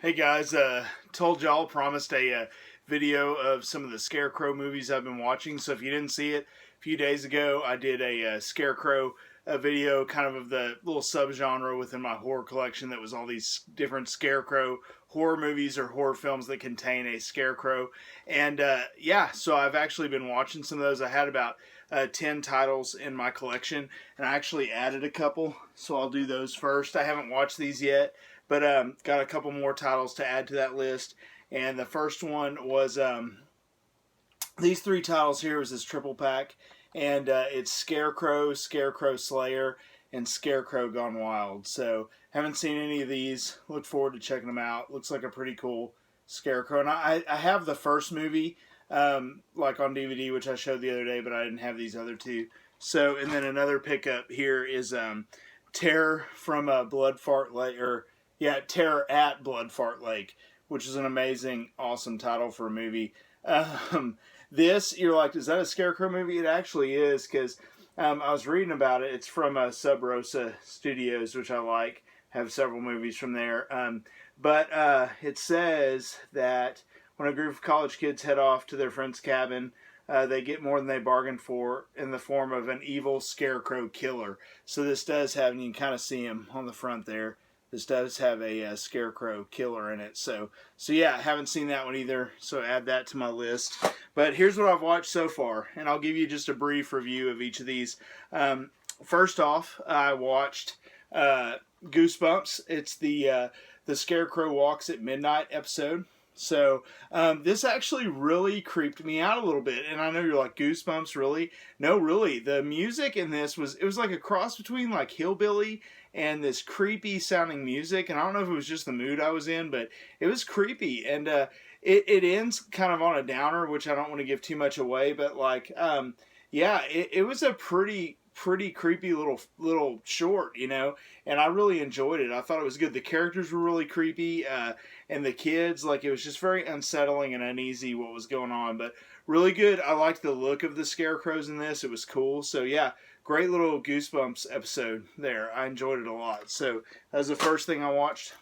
Hey guys, told y'all, promised a video of some of the Scarecrow movies I've been watching. So if you didn't see it, a few days ago I did a Scarecrow video, kind of the little subgenre within my horror collection that was all these different Scarecrow horror movies or horror films that contain a Scarecrow. And yeah, so I've actually been watching some of those. I had about 10 titles in my collection, and I actually added a couple, so I'll do those first. I haven't watched these yet, but got a couple more titles to add to that list. And the first one was these three titles here was this triple pack, and it's Scarecrow, Scarecrow Slayer, and Scarecrow Gone Wild. So haven't seen any of these. Look forward to checking them out. Looks like a pretty cool Scarecrow. And I have the first movie like on DVD, which I showed the other day, but I didn't have these other two. So, and then another pickup here is Terror from Blood Fart Lake, or yeah, Terror at Blood Fart Lake, which is an amazing, awesome title for a movie. This, you're like, is that a Scarecrow movie? It actually is, because I was reading about it. It's from Sub Rosa Studios, which I like. Have several movies from there. But it says that when a group of college kids head off to their friend's cabin, they get more than they bargained for in the form of an evil Scarecrow killer. So this does have, and you can kind of see him on the front there, this does have a Scarecrow killer in it. So yeah, I haven't seen that one either, so add that to my list. But here's what I've watched so far, and I'll give you just a brief review of each of these. First off, I watched Goosebumps. It's the Scarecrow Walks at Midnight episode. So this actually really creeped me out a little bit. And I know you're like, Goosebumps, really? No, really. The music in this was like a cross between like hillbilly and this creepy sounding music. And I don't know if it was just the mood I was in, but it was creepy. And it ends kind of on a downer, which I don't want to give too much away. But like, yeah, it was a pretty creepy little short, you know, and I really enjoyed it. I thought it was good. The characters were really creepy, and the kids, like, it was just very unsettling and uneasy what was going on, but really good. I liked the look of the scarecrows in this. It was cool. So yeah, great little Goosebumps episode there. I enjoyed it a lot. So that was the first thing I watched.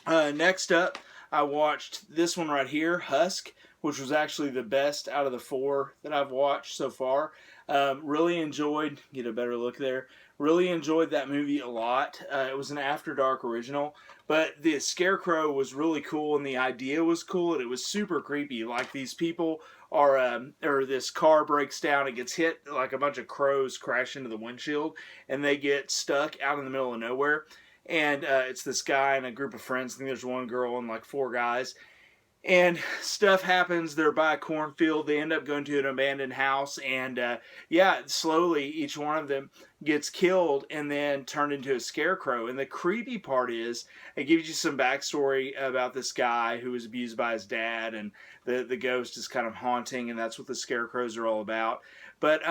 Next up, I watched this one right here, Husk, which was actually the best out of the four that I've watched so far. Really enjoyed, get a better look there, really enjoyed that movie a lot. It was an After Dark original, but the Scarecrow was really cool, and the idea was cool, and it was super creepy. Like, these people are, or this car breaks down, it gets hit, like a bunch of crows crash into the windshield, and they get stuck out in the middle of nowhere. And it's this guy and a group of friends. I think there's one girl and like four guys. And stuff happens. They're by a cornfield. They end up going to an abandoned house. And yeah, slowly each one of them gets killed and then turned into a scarecrow. And the creepy part is, it gives you some backstory about this guy who was abused by his dad. And the ghost is kind of haunting. And that's what the scarecrows are all about. But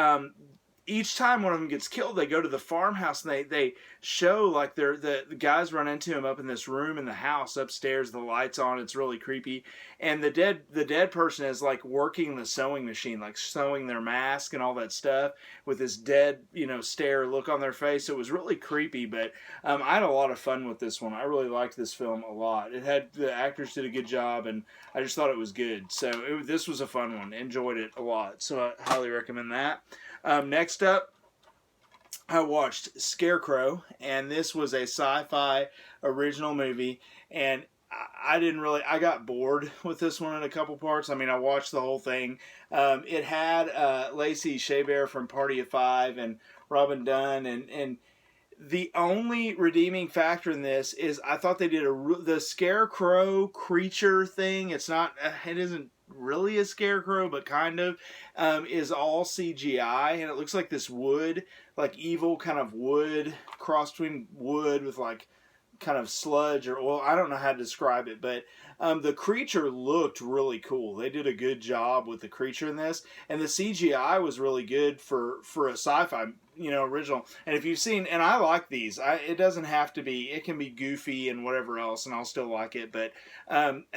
each time one of them gets killed, they go to the farmhouse and they show like the guys run into him up in this room in the house upstairs, the lights on, it's really creepy. And the dead person is like working the sewing machine, like sewing their mask and all that stuff with this dead, stare look on their face. So it was really creepy, but I had a lot of fun with this one. I really liked this film a lot. The actors did a good job, and I just thought it was good. So this was a fun one. Enjoyed it a lot. So I highly recommend that. Next up, I watched Scarecrow, and this was a sci-fi original movie, and I got bored with this one in a couple parts. I mean, I watched the whole thing. It had Lacey Chabert from Party of Five and Robin Dunn, and the only redeeming factor in this is I thought they did the Scarecrow creature thing. It isn't really a scarecrow, but kind of, is all CGI, and it looks like this wood, like evil kind of wood, cross between wood with like kind of sludge or oil. I don't know how to describe it, but the creature looked really cool. They did a good job with the creature in this, and the CGI was really good for a sci-fi, original. And if you've seen, and I like these, it doesn't have to be, it can be goofy and whatever else, and I'll still like it. But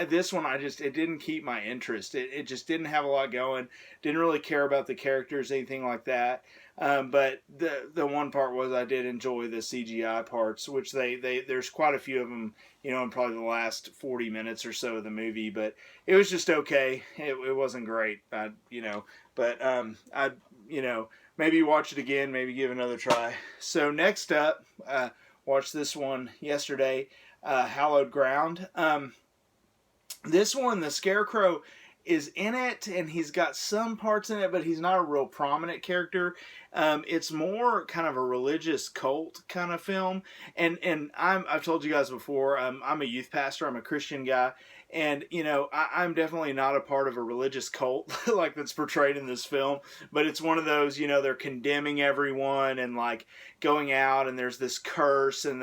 this one, it didn't keep my interest. It just didn't have a lot going. Didn't really care about the characters, anything like that. But the one part was I did enjoy the CGI parts, which there's quite a few of them, in probably the last 40 minutes or so of the movie. But it was just okay. It wasn't great, but I maybe watch it again, maybe give it another try. So next up, watched this one yesterday, Hallowed Ground. This one, the Scarecrow is in it, and he's got some parts in it, but he's not a real prominent character. It's more kind of a religious cult kind of film, and I've told you guys before, I'm a youth pastor, I'm a Christian guy, and I'm definitely not a part of a religious cult like that's portrayed in this film, but it's one of those, they're condemning everyone and like going out, and there's this curse, and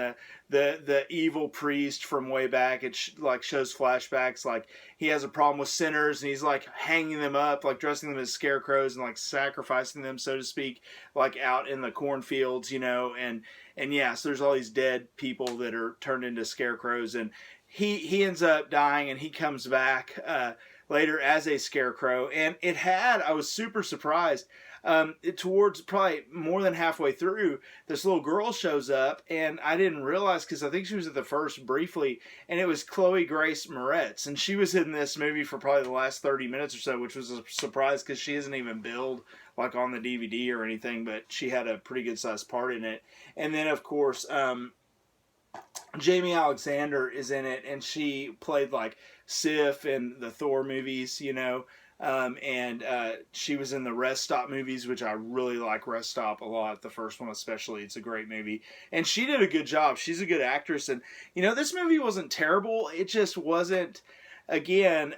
the evil priest from way back, it like shows flashbacks, like he has a problem with sinners, and he's like hanging them up, like dressing them as scarecrows and like sacrificing them, so to speak, like out in the cornfields, and yeah, so there's all these dead people that are turned into scarecrows, and he ends up dying, and he comes back later as a scarecrow, and I was super surprised. Towards probably more than halfway through, this little girl shows up, and I didn't realize, because I think she was at the first briefly, and it was Chloe Grace Moretz, and she was in this movie for probably the last 30 minutes or so, which was a surprise because she isn't even billed like on the DVD or anything, but she had a pretty good sized part in it. And then of course Jamie Alexander is in it, and she played like Sif in the Thor movies, and she was in the Rest Stop movies, which I really like Rest Stop a lot. The first one especially, it's a great movie, and she did a good job. She's a good actress, and this movie wasn't terrible. It just wasn't. Again,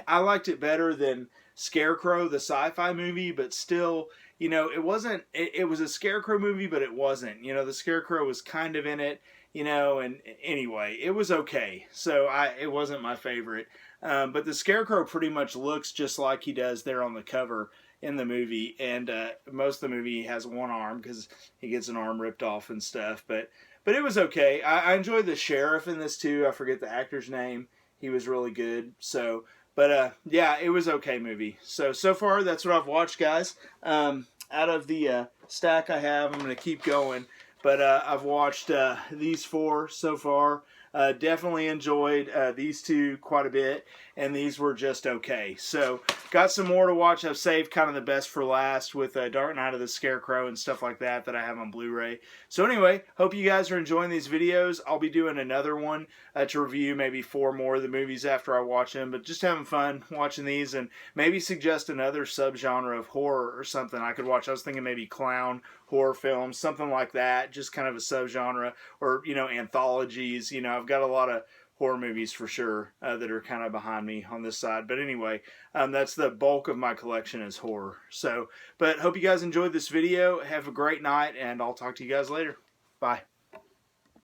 I liked it better than Scarecrow, the sci-fi movie, but still, it wasn't. It was a Scarecrow movie, but it wasn't. The Scarecrow was kind of in it. And anyway, it was okay. So it wasn't my favorite. But the Scarecrow pretty much looks just like he does there on the cover in the movie. And most of the movie he has one arm because he gets an arm ripped off and stuff. But it was okay. I enjoyed the sheriff in this too. I forget the actor's name. He was really good. So, but yeah, it was okay movie. So far that's what I've watched, guys. Out of the stack I have, I'm going to keep going. But I've watched these 4 so far. Definitely enjoyed these 2 quite a bit, and these were just okay. So got some more to watch. I've saved kind of the best for last with Dark Knight of the Scarecrow and stuff like that I have on Blu-ray. So anyway, hope you guys are enjoying these videos. I'll be doing another one to review maybe 4 more of the movies after I watch them, but just having fun watching these, and maybe suggest another subgenre of horror or something I could watch. I was thinking maybe clown horror films, something like that, just kind of a subgenre, or anthologies. I've got a lot of horror movies for sure that are kind of behind me on this side, but anyway, that's the bulk of my collection is horror. So, but hope you guys enjoyed this video. Have a great night, and I'll talk to you guys later. Bye.